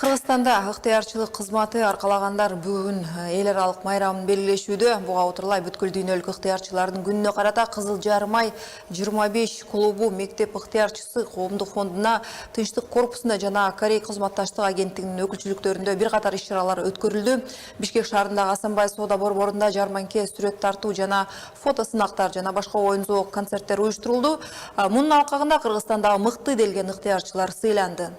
Кыргызстанда ыктыярчылык кызматы аркалагандар бүгүн эл аралык майрамын белгилешүүдө. Буга отурлай бүткүл дүйнөлүк ыктыярчылардын күнүнө карата Кызыл Жарым ай 25 клубу мектеп ыктыярчысы коомдук фондуна, Тынчтык корпусуна жана Корей кызматташтык агенттигинин өкүлчүлүктөрүндө бир катар иш-чаралар өткөрүлдү. Бишкек шаарындагы Асанбай соода борборунда жарманке, сүрөт тартуу жана фото сынактар жана башка оюн-зоок концерттер уюштурулду. Мунун алкагында Кыргызстандагы мыкты делген ыктыярчылар сыйланды.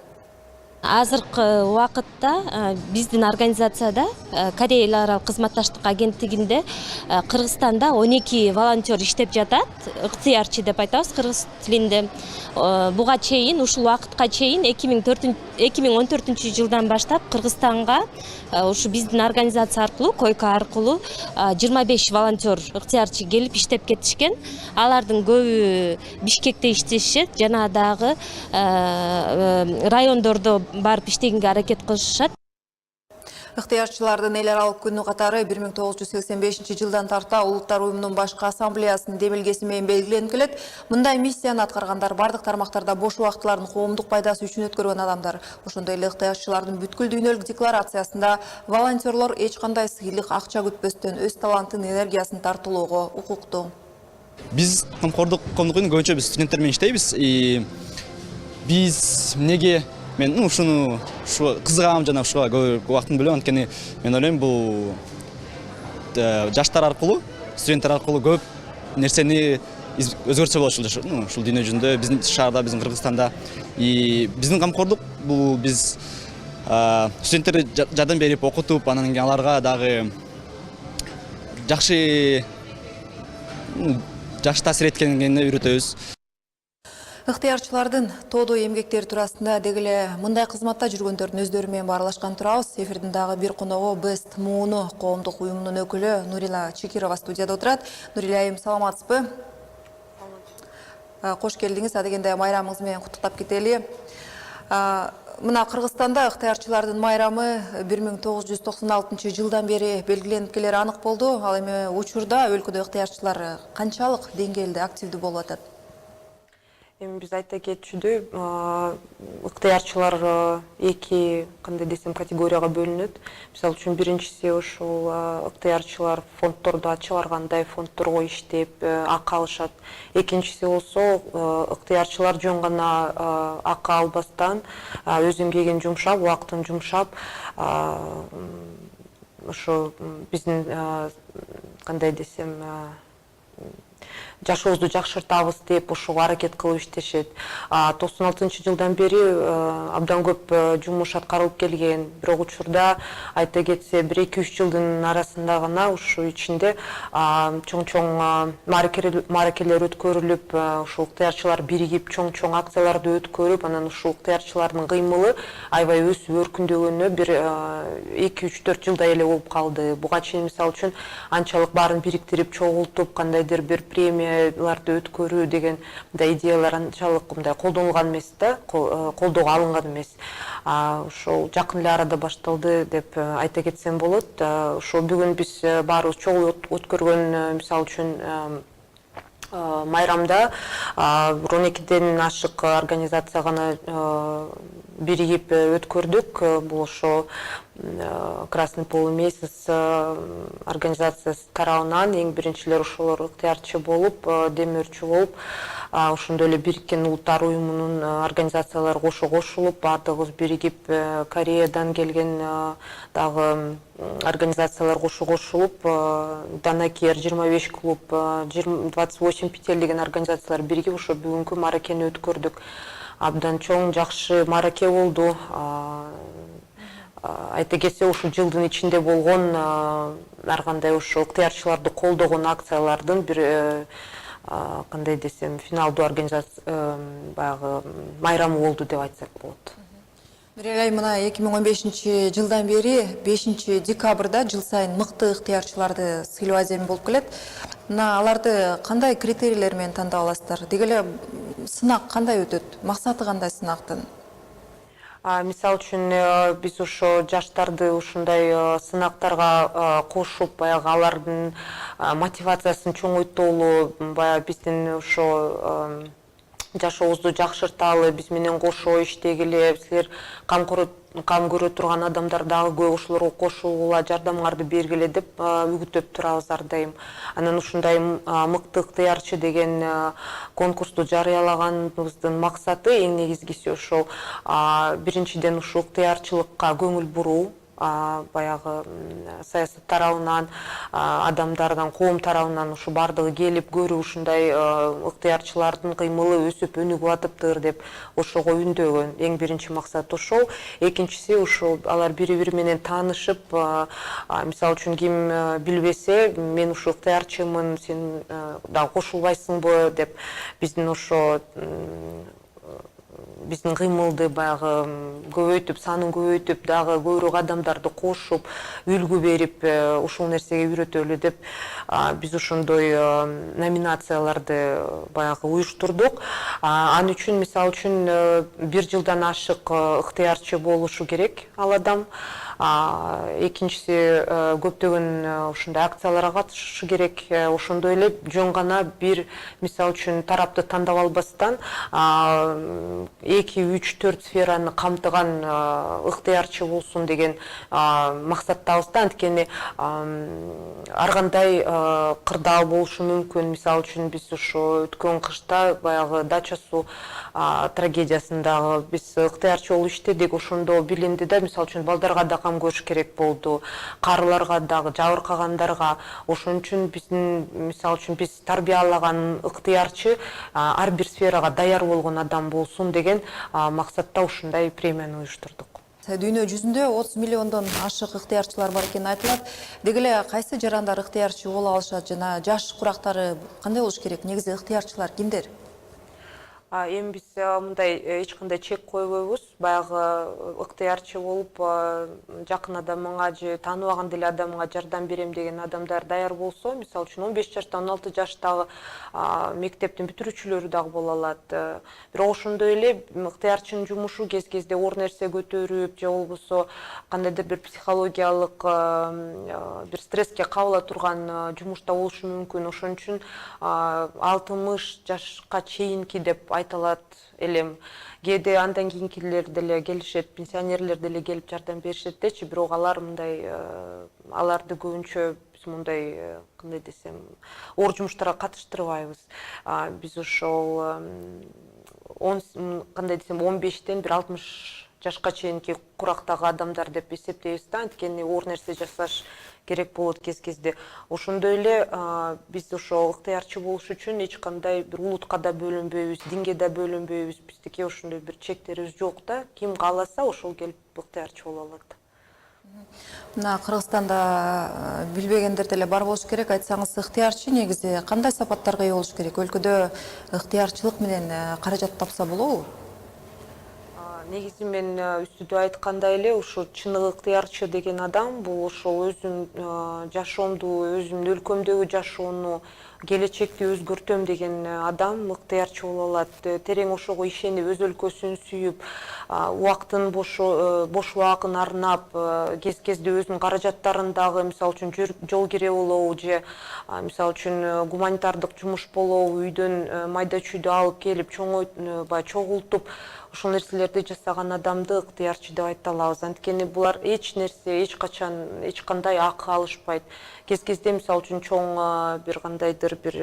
Азыркы убакытта биздин организацияда Корея эл аралык кызматташтык агенттигинде Кыргызстанда 12 волонтер иштеп жатат. Ыктыярчы деп айтабыз кыргыз тилинде. Буга чейин, ушул убакытка чейин 2014 жылдан баштап Кыргызстанга ушу биздин организация аркылуу, койка аркылуу 25 волонтер ыктыярчы келип иштеп кетишкен. Алардын көбү Бишкекте иштешет жана дагы райондордо барып иштегенге аракет кылышат. Ыктыярчылардын эл аралык күнү катары 1985 жылдан тарта Улуттар уюмунун башкы ассамблеясынын демилгеси менен белгиленип келет. Мындай миссияны аткаргандар бардык тармактарда бош убактыларын коомдук пайдасы үчүн өткөргөн адамдар. Ошондой эле ыктыярчылардын бүткүл дүйнөлүк декларациясында волонтерлор эч кандай сыйлык, акча күтпөстөн өз талантын, энергиясын тартуулоого укуктуу. Биз коомдук уюмун көбүнчө биз студенттер менен иштейбиз. Биз эмнеге мен ушуну кызыгам жана ушуга көп убактын бөлөм, анткени мен ойлойм бул жаштар аркылуу, студенттер аркылуу көп нерсени өзгөртсө болот ушул дүйнө жүзүндө, биздин шаарда, биздин Кыргызстанда. Биздин камкордук бул биз студенттерге жардам берип, окутуп, анан кийин аларга дагы жакшы таасир эткенге үйрөтөбүз. Ыктыярчылардын тоодо эмгектери туурасында дегеле мындай кызматта жүргөндөрдүн өздөрү менен баарлашкан турабыз. Эфирдин дагы бир коногу Best Moon коомдук уюмунун өкүлү Нурила Чекирова студияда отурат. Нурила айым, саламатсызбы? Кош келдиңиз. Адегенде майрамыңыз менен куттуктап кетели. Мына Кыргызстанда ыктыярчылардын майрамы 1996 жылдан бери белгиленип келери анык болду. Ал эми учурда өлкөдө ыктыярчылар канчалык деңгээлде активдүү болуп атат? Биз айта кетчүдөй, ыктыярчылар эки категорияга бөлүнөт. Мисалы үчүн биринчиси ушул ыктыярчылар фонддорду чыгаргандай фонддорго иштеп акы алышат. Экинчиси болсо ыктыярчылар жөн гана акы албастан өз эмгегин жумшап, убактын жумшап, ошо биздин кандай десем, жашообузду жакшыртабыз деп ошого аракет кылып иштешет. 96 жылдан бери абдан көп жумуш аткарылып келген. Бирок учурда айта кетсе 1-2-3 жылдын арасында гана ушу ичинде чоң-чоң мааракелер өткөрүлүп, ушул ыктыярчылар биригип чоң-чоң акцияларды өткөрүп, анан ушул ыктыярчылардын кыймылы аябай өсүп өркүндөгөнүнө бир 2-3-4 жылдай эле болуп калды. Буга чейин мисалы үчүн анчалык баарын бириктирип, чогултуп, кандайдыр бир премияларды өткөрүү деген идеялар анчалык колдонулган эмес да, колдоого алынган эмес. Ошол жакын эле арада башталды деп айта кетсем болот. Ошо бүгүн биз баарыбыз чогулуп өткөргөн, мисалы үчүн майрамда 12ден ашык организация гана биригип өткөрдүк. Бул ошо Красный полумесяц организациясы тарабынан эң биринчилер ошолор ыктыярчы болуп, демөөрчү болуп, ошондой эле Бириккен Улуттар уюмунун организациялары кошулуп, баардыгыбыз биригип, Кореядан келген дагы организациялар кошулуп, Данакер 25 клуб, 28 петель деген организациялар биригип ошо бүгүнкү мааракени өткөрдүк. Абдан чоң, жакшы маараке болду. Айта кетсе, ушул жылдын ичинде болгон ар кандай ошо ыктыярчыларды колдогон акциялардын бир кандай десем, финалдуу организация баягы майрамы болду деп айтсак болот. Нурила, мына 2015 жылдан бери 5 декабрда жыл сайын мыкты ыктыярчыларды сыйлоо аземи болуп келет. Мына аларды кандай критерийлер менен тандап аласыздар? Дегеле сынак кандай өтөт? Максаты кандай сынактын? Мисалы үчүн биз ошо жаштарды ушундай сынактарга кошуп, баягы алардын мотивациясын чоңойтолу, баягы биздин ошо жашообузду жакшырталы, биз менен кошо иштегиле, силер кам көрө турган адамдар дагы көп, ошолорго кошулгула, жардамыңарды бергиле деп үгүттөп турабыз ар дайым. Анан ушундай мыкты ыктыярчы деген конкурсту жарыялаганыбыздын максаты эң негизгиси ошол биринчиден ушу ыктыярчылыкка көңүл буруу, баягы саясат тарабынан, адамдардан, коом тарабынан ушу бардыгы келип көрүп, ушундай ыктыярчылардын кыймылы өсүп өнүгүп атыптыр деп ошого үндөгөн. Эң биринчи максат ошол. Экинчиси ушул алар бири-бири менен таанышып, мисалы үчүн ким билбесе, мен ушу ыктыярчымын, сен дагы кошулбайсыңбы деп биздин ошо биздин кыймылды баягы көбөйтүп, санын көбөйтүп, дагы көбүрөөк адамдарды кошуп, үлгү берип, ушул нерсеге үйрөтөлү деп биз ошондой номинацияларды баягы уюштурдук. Ал үчүн, мисалы үчүн, 1 жылдан ашык ыктыярчы болушу керек ал адам. Экинчиси, көптөгөн ушундай акцияларга катышышы керек. Ошондой эле жөн гана бир, мисалы үчүн, тарапты тандап албастан 2, 3, 4 сфераны камтыган ыктыярчы болсун деген максаттабыз да. Анткени ар кандай кырдаал болушу мүмкүн. Мисалы үчүн, биз ошо өткөн кышта баягы дача суу трагедиясындагы биз ыктыярчы болуп иштедик. Ошондо билинди да, мисалы үчүн, балдарга да кам көрүш керек болду, карыларга дагы, жабыркагандарга. Ошон үчүн биздин, мисалы үчүн, биз тарбиялаган ыктыярчы ар бир сферага даяр болгон адам болсун деген максатта ушундай премияны уюштурдук. Дүйнө жүзүндө 30 миллиондон ашык ыктыярчылар бар экени айтылат. Деги эле кайсы жарандар ыктыярчы боло алышат жана жаш курактары кандай болуш керек? Негизи ыктыярчылар кимдер? Эми биз мындай эч кандай чек койбойбуз. Баягы ыктыярчы болуп жакын адамыңа же тааныбаган деле адамыңа жардам берем деген адамдар даяр болсо, мисалы үчүн 15 жаштан 16 жаштагы мектептин бүтүрүүчүлөрү дагы боло алат. Бирок ошондой эле ыктыярчынын жумушу кез-кезде оор нерсе көтөрүп, же болбосо кандайдыр бир психологиялык бир стресске кабыла турган жумушта болушу мүмкүн. Ошон үчүн 60 жашка чейинки деп айтылат элем. Кээде андан кийинкилер деле келишет, пенсионерлер деле келип жардам беришет дечи, бирок алар мындай аларды көбүнчө биз мындай кандай десем, оор жумуштарга катыштырбайбыз. Биз ошол кандай десем 15тен бир 60 жашка чейинки курактагы адамдар деп эсептейбиз да, анткени оор нерсе жасаш керек болот кез-кезде. Ошондой эле биз ошо ыктыярчы болуш үчүн эч кандай бир улутка да бөлүнбөйбүз, динге да бөлүнбөйбүз. Биздики ошондой бир чектерибиз жок да. Ким кааласа ошол келип ыктыярчы боло алат. Мына Кыргызстанда билбегендер деле бар болуш керек. Айтсаңыз, ыктыярчы негизи кандай сапаттарга ээ болуш керек? Өлкөдө ыктыярчылык менен каражат тапса болобу? Негизи мен үстүдө айткандай эле, ушу чыныгы ыктыярчы деген адам бул ошол өзүм жашоомду, өзүмдүн өлкөмдөгү жашоону, келечекти өзгөртөм деген адам ыктыярчы боло алат. Терең ошого ишенип, өз өлкөсүн сүйүп, убактын бош убагын арнап, кез-кезде өзүнүн каражаттарын дагы, мисалы үчүн, жол кире болобу же мисалы үчүн гуманитардык жумуш болобу, үйдөн майда чүйдү алып келип, чогултуп, ошол нерселерди жасаган адамды ыктыярчы деп айта алабыз. Анткени булар эч нерсе, эч качан, эч кандай акы алышпайт. Кез-кезде, мисалы үчүн, чоң бир кандайдыр бир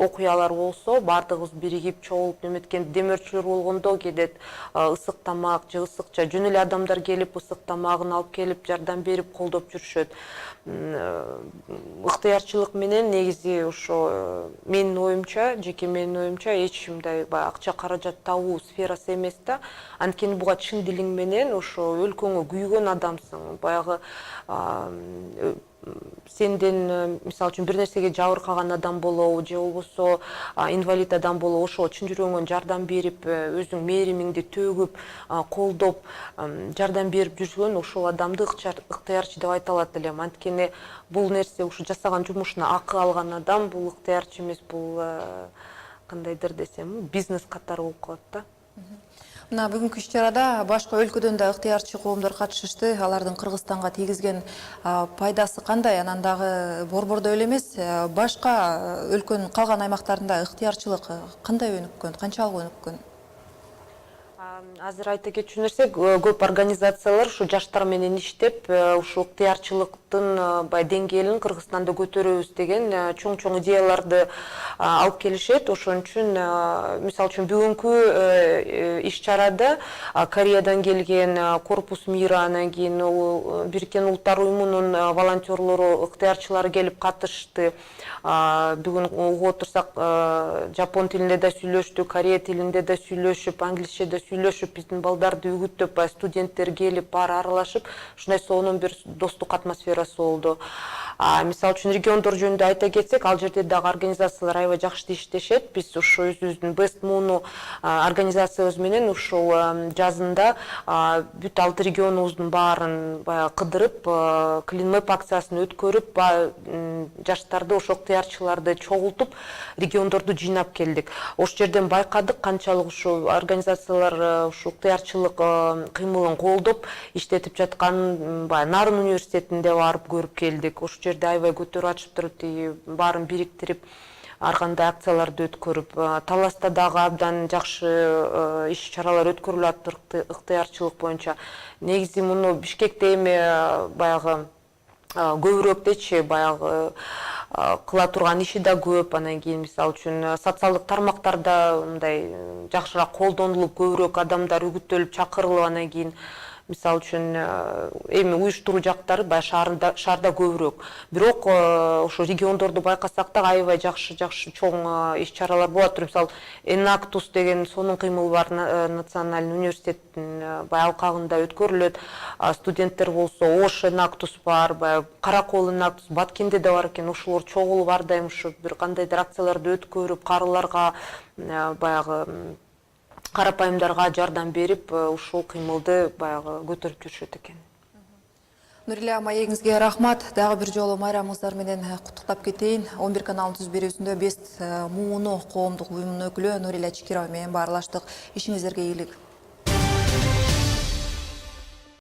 окуялар болсо, бардыгыбыз биригип, чогулуп неметкен, демөөрчүлөр болгондо кедет ысык тамак же ысыкча жөн эле адамдар келип ысык тамагын алып келип жардам берип колдоп жүрүшөт. Ыктыярчылык менен негизи ошо менин оюмча, жеке менин оюмча, эч мындай акча каражат табуу сферасы эмес да. Анткени буга чын дилиң менен ошо өлкөңө күйгөн адамсың. Баягы сенден, мисалы үчүн, бир нерсеге жабыркаган адам болобу же болбосо инвалид адам болобу, ошо чын жүрөгүңөн жардам берип, өзүң мээримиңди төгүп, колдоп, жардам берип жүргөн ошол адамды ыктыярчы деп айта алат элем. Анткени бул нерсе, ушу жасаган жумушуна акы алган адам бул ыктыярчы эмес, бул кандайдыр десем, бизнес катары болуп калат да. Бүгүнкү иш-чарада башка өлкөдөн да ыктыярчы коомдор катышышты. Алардын Кыргызстанга тийгизген пайдасы кандай? Анан дагы борбордо эле эмес, башка өлкөнүн калган аймактарында ыктыярчылык кандай өнүккөн, канчалык өнүккөн? Азыр айта кетчү нерсе, көп организациялар ушу жаштар менен иштеп, ушу ыктыярчылыктын деңгээлин Кыргызстанда көтөрөбүз деген чоң идеяларды алып келишет. Ошон үчүн, мисалы үчүн бүгүнкү иш-чарада Кореядан келген Корпус Мира, анан кийин Бириккен Улуттар уюмунун волонтерлору, ыктыярчылары келип катышты. Бүгүн угуп отурсак, жапон тилинде да сүйлөштү, Корея тилинде да сүйлөшүп, англисчеде сүйлөшүп, биздин балдарды үгүттөп, студенттер келип, баары аралашып, ушундай сонун бир достук атмосферасы болду. Мисалы үчүн региондор жөнүндө айта кетсек, ал жерде дагы организациялар аябай жакшы иштешет. Биз ушу өзүбүздүн Best Moon'у организациябыз менен ушул жазында бүт 6 регионубуздун баарын кыдырып, Clean Map акциясын өткөрүп, жаштарды, ошо ыктыярчыларды чогултуп, региондорду жыйнап келдик. Ошол жерден байкадык канчалык ушу организациялар ушу ыктыярчылык кыймылын колдоп иштетип жатканын Нарын университетинде барып көрүп келдик. Ошол жерде аябай көтөрүп ачып туруп, баарын бириктирип, ар кандай акцияларды өткөрүп, Таласта дагы абдан жакшы иш-чаралар өткөрүлүп атат ыктыярчылык боюнча. Негизи муну Бишкекте эми баягы көбүрөөк дечи, баягы кыла турган иши да көп. Анан кийин мисалы үчүн социалдык тармактарда мындай жакшыраак колдонулуп, көбүрөөк адамдар үгүттөлүп, чакырылып, анан кийин мисалы үчүн эми уюштуруу жактары шаарда көбүрөөк. Бирок ошо региондорду байкасак да аябай жакшы чоң иш-чаралар болот. Мисалы Enactus деген сонун кыймыл бар, Национальный университеттин алкагында өткөрүлөт. Студенттер болсо Ош Enactus бар, Каракол Enactus, Баткенде да бар экен. Ошолор чогулуп ар дайым ушу бир кандайдыр акцияларды өткөрүп, карыларга баягы карапайымдарга жардам берип, ушул кыймылды баягы көтөрүп жүрүшөт экен. Нурила, маегиңизге рахмат. Дагы бир жолу майрамыңыздар менен куттуктап кетейин. 11 каналынын түз берүүсүндө Best Moon'у коомдук уюмунун өкүлү Нурила Чикирова менен баарлаштык. Ишиңиздерге ийгилик.